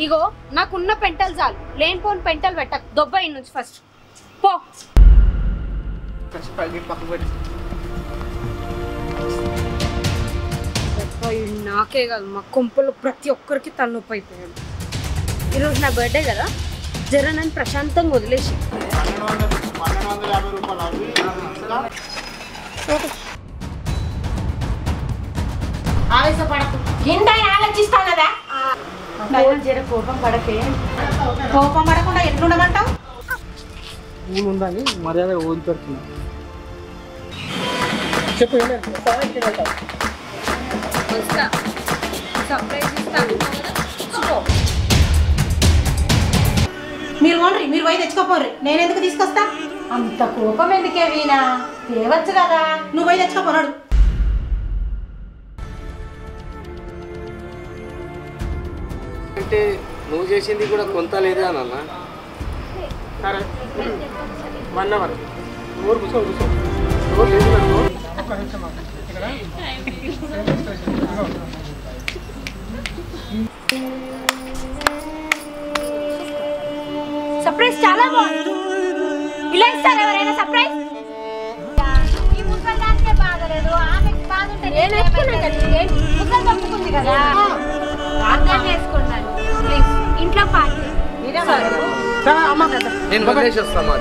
ఇగో నాకున్న పెంటలు చాలు, లేనిపోని పెంటలు పెట్టకు. దొబ్బ నుంచి ఫస్ట్ పో. నాకే కాదు మా కొంపలో ప్రతి ఒక్కరికి తలనొప్పి అయిపోయాడు. ఈరోజు నా బర్త్డే కదా, జర నన్ను ప్రశాంతంగా వదిలేసి. ఆవేశపడకు, ఆలోచిస్తానదా? జర కోపం పడకే. కోపం పడకుండా ఎట్లుండమంటావు? ఉండాలి మర్యాద వదిలిపెడుతున్నా. చెప్పు మీరు పోయి తెచ్చుకోపోర్రి, నేను ఎందుకు తీసుకొస్తా? అంత కోపం ఎందుకే వీణా, తేవచ్చు కదా. నువ్వు పోయి తెచ్చుకోపోనాడు. అంటే నువ్వు చేసింది కూడా కొంత లేదా అన్న. సరే 1 అవర్ ఊరు కూర్చో సర్ప్రైజ్ చాలా బాగుంది. ఇలా ఇస్తారు ఎవరైనా సర్ప్రైజ్? ఈ ముసల్దానికే బాధ లేదు, ఆమెకి బాధ ఉంటే నేను ముసలి తప్పుకుంది కదా, అర్థం చేసుకున్నాను. ప్లీజ్ ఇంట్లో పార్టీ నేను వదిలేసి వస్తాను.